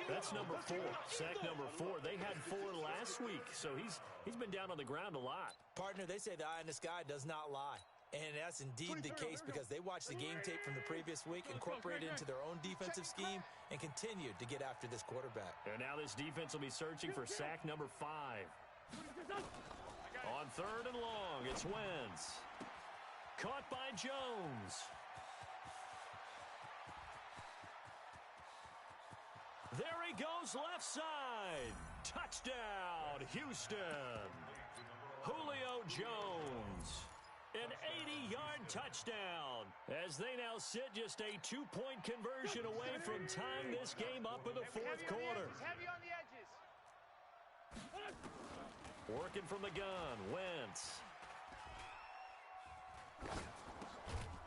[SPEAKER 1] That's number 4. Sack number 4. They had 4 last week, so he's been down on the ground a lot.
[SPEAKER 5] Partner, they say the eye in the sky does not lie. And that's indeed the case because they watched the game tape from the previous week, incorporated it into their own defensive scheme, and continued to get after this quarterback.
[SPEAKER 1] And now this defense will be searching for sack number 5. On 3rd and long, it's Wentz. Caught by Jones. There he goes left side. Touchdown, Houston. Julio Jones. An 80-yard touchdown as they now sit just a 2-point conversion away from tying this game up in the 4th quarter.
[SPEAKER 3] Heavy on the edges.
[SPEAKER 1] Working from the gun, Wentz.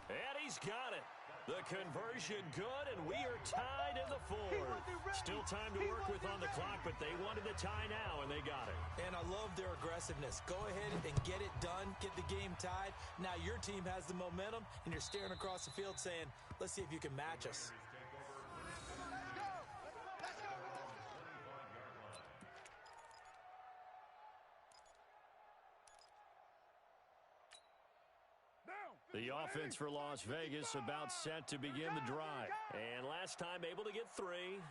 [SPEAKER 1] And he's got it. The conversion good, and we are tied in the 4th. Still time to work with on the clock, but they wanted the tie now, and they got it.
[SPEAKER 5] And I love their aggressiveness. Go ahead and get it done, get the game tied. Now your team has the momentum, and you're staring across the field saying, let's see if you can match us.
[SPEAKER 1] The offense for Las Vegas about set to begin the drive. And last time able to get 3.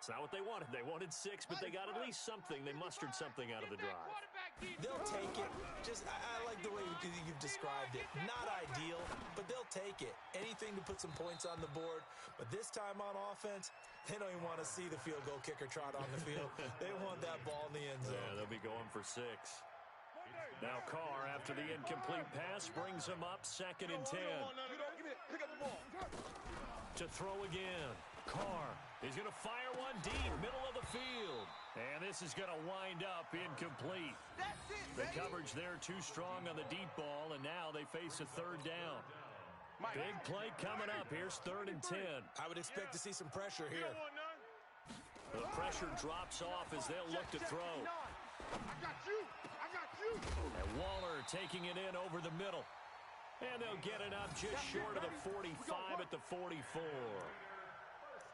[SPEAKER 1] It's not what they wanted. They wanted 6, but they got at least something. They mustered something out of the drive.
[SPEAKER 5] They'll take it. I like the way you've described it. Not ideal, but they'll take it. Anything to put some points on the board. But this time on offense, they don't even want to see the field goal kicker trot on the field. They want that ball in the end zone.
[SPEAKER 1] Yeah, they'll be going for 6. Now Carr, after the incomplete pass, brings him up 2nd and 10.
[SPEAKER 4] Pick up the ball.
[SPEAKER 1] To throw again. Carr is going to fire one deep, middle of the field. And this is going to wind up incomplete. The coverage there too strong on the deep ball, and now they face a third down. Big play coming up. Here's 3rd and 10.
[SPEAKER 5] I would expect to see some pressure here.
[SPEAKER 1] The pressure drops off as they'll look to throw.
[SPEAKER 4] I got you. I got you.
[SPEAKER 1] And Waller taking it in over the middle. And they'll get it up just short of the 45 at the 44.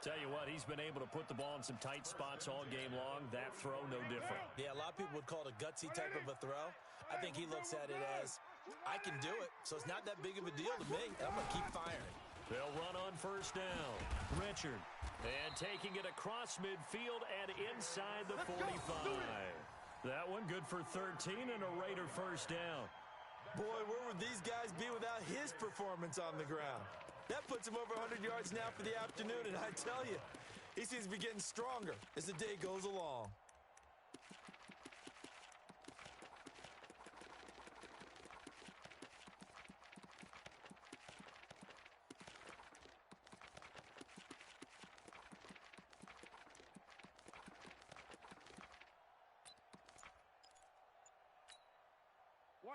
[SPEAKER 1] Tell you what, he's been able to put the ball in some tight spots all game long. That throw, no different.
[SPEAKER 5] Yeah, a lot of people would call it a gutsy type of a throw. I think he looks at it as, I can do it, so it's not that big of a deal to me. I'm going to keep firing.
[SPEAKER 1] They'll run on 1st down. Richard. And taking it across midfield and inside the 45. That one good for 13 and a Raider 1st down.
[SPEAKER 5] Boy, where would these guys be without his performance on the ground? That puts him over 100 yards now for the afternoon, and I tell you, he seems to be getting stronger as the day goes along.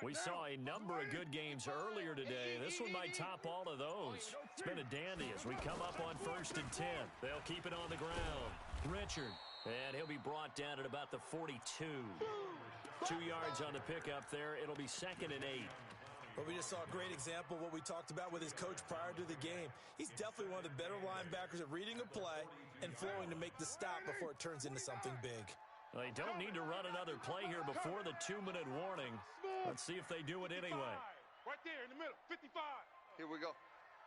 [SPEAKER 1] We saw a number of good games earlier today. This one might top all of those. It's been a dandy as we come up on 1st and 10. They'll keep it on the ground. Richard. And he'll be brought down at about the 42. 2 yards on the pickup there. It'll be 2nd and 8.
[SPEAKER 5] But we just saw a great example of what we talked about with his coach prior to the game. He's definitely one of the better linebackers at reading a play and flowing to make the stop before it turns into something big.
[SPEAKER 1] They don't need to run another play here before the 2-minute warning. Let's see if they do it anyway.
[SPEAKER 6] Right there in the middle, 55.
[SPEAKER 4] Here we go.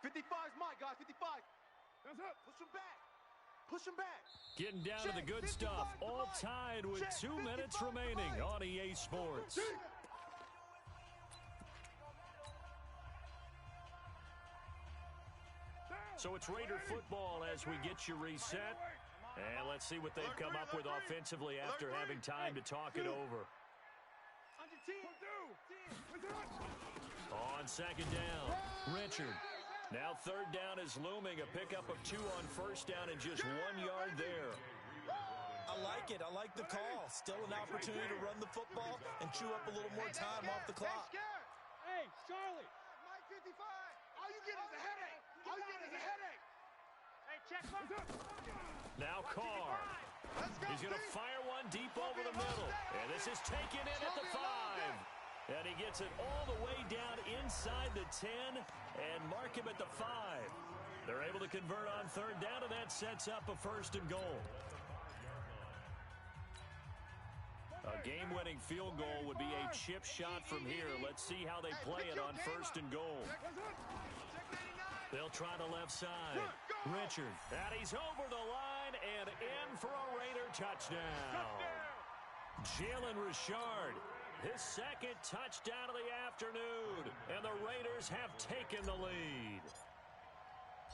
[SPEAKER 4] 55 is mine, guys. 55.
[SPEAKER 6] That's up.
[SPEAKER 4] Push him back. Push him back.
[SPEAKER 1] Getting down to the good stuff. All tied with 2 minutes remaining on EA Sports. So it's Raider football as we get you reset. And let's see what they've come up with offensively after having time to talk it over. On 2nd down, Richard. Now 3rd down is looming. A pickup of 2 on 1st down and just 1 yard there.
[SPEAKER 5] I like it. I like the call. Still an opportunity to run the football and chew up a little more time off the clock.
[SPEAKER 6] Hey, Charlie.
[SPEAKER 4] Mike 55. All you get is a headache. All you get is a headache.
[SPEAKER 6] Hey, check mark.
[SPEAKER 1] Now Carr. He's going to fire one deep over the middle. And this is taken in at the 5. And he gets it all the way down inside the 10 and mark him at the 5. They're able to convert on 3rd down, and that sets up a 1st and goal. A game-winning field goal would be a chip shot from here. Let's see how they play it on 1st and goal. They'll try the left side. Richard. And he's over the line and in for a Raider touchdown. Jalen Richard. His 2nd touchdown of the afternoon. And the Raiders have taken the lead.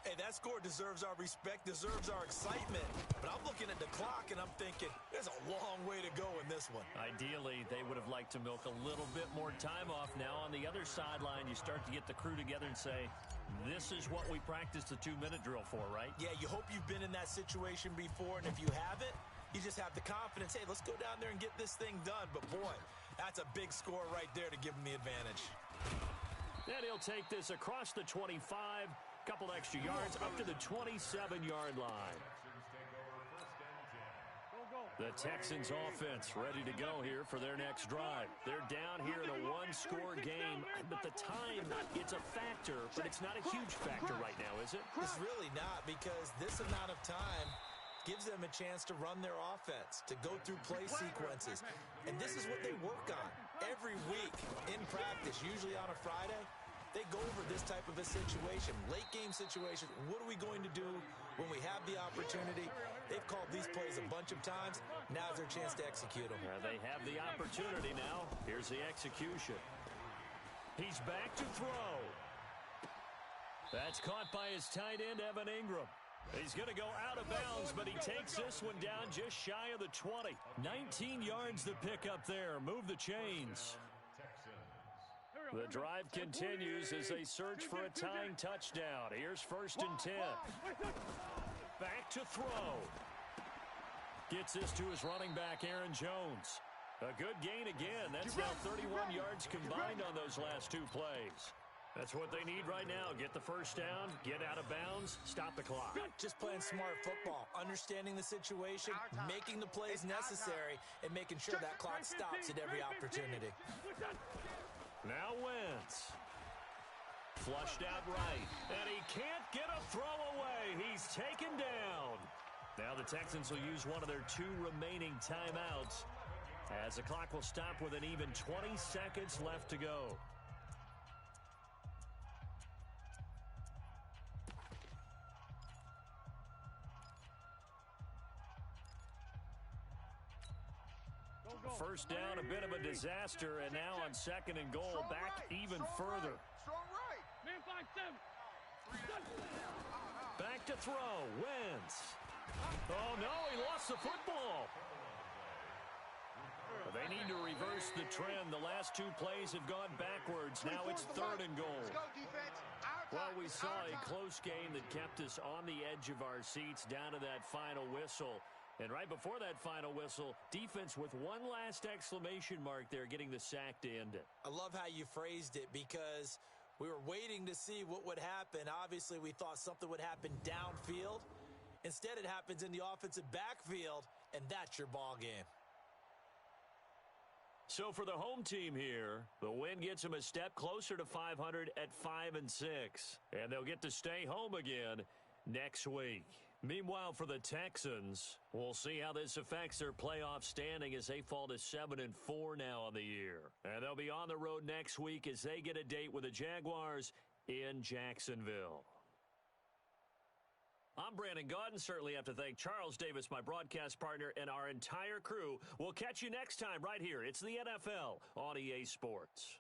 [SPEAKER 5] Hey, that score deserves our respect, deserves our excitement. But I'm looking at the clock, and I'm thinking, there's a long way to go in this one.
[SPEAKER 1] Ideally, they would have liked to milk a little bit more time off. Now, on the other sideline, you start to get the crew together and say, this is what we practiced the 2-minute drill for, right?
[SPEAKER 5] Yeah, you hope you've been in that situation before, and if you haven't, you just have the confidence, hey, let's go down there and get this thing done. But, boy, that's a big score right there to give him the advantage.
[SPEAKER 1] And he'll take this across the 25. Couple extra yards up to the 27-yard line. The Texans offense ready to go here for their next drive. They're down here in a 1-score game, but the time, it's a factor, but it's not a huge factor right now, is it?
[SPEAKER 5] It's really not, because this amount of time gives them a chance to run their offense, to go through play sequences. And this is what they work on every week in practice, usually on a Friday. They go over this type of a situation, late game situation. What are we going to do when we have the opportunity? They've called these plays a bunch of times. Now's their chance to execute them.
[SPEAKER 1] They have the opportunity now. Here's the execution. He's back to throw. That's caught by his tight end, Evan Ingram. He's going to go out of bounds, but he takes this one down just shy of the 20. 19 yards to pick up there. Move the chains. The drive continues as they search for a tying touchdown. Here's 1st and 10. Back to throw. Gets this to his running back, Aaron Jones. A good gain again. That's now 31 yards combined on those last 2 plays. That's what they need right now. Get the first down, get out of bounds, stop the clock.
[SPEAKER 5] Just playing smart football, understanding the situation, making the plays necessary, and making sure that clock stops at every opportunity.
[SPEAKER 1] Now Wentz. Flushed out right, and he can't get a throw away. He's taken down. Now the Texans will use one of their 2 remaining timeouts as the clock will stop with an even 20 seconds left to go. First down, a bit of a disaster, and now on 2nd and goal, back even further. Back to throw, Wentz. Oh, no, he lost the football. They need to reverse the trend. The last 2 plays have gone backwards. Now it's 3rd and goal. Well, we saw a close game that kept us on the edge of our seats down to that final whistle. And right before that final whistle, defense with one last exclamation mark there, getting the sack to end it.
[SPEAKER 5] I love how you phrased it because we were waiting to see what would happen. Obviously, we thought something would happen downfield. Instead, it happens in the offensive backfield, and that's your ball game.
[SPEAKER 1] So for the home team here, the win gets them a step closer to 500 at 5-6. And they'll get to stay home again next week. Meanwhile, for the Texans, we'll see how this affects their playoff standing as they fall to 7-4 now on the year. And they'll be on the road next week as they get a date with the Jaguars in Jacksonville. I'm Brandon Gaudin. Certainly have to thank Charles Davis, my broadcast partner, and our entire crew. We'll catch you next time right here. It's the NFL on EA Sports.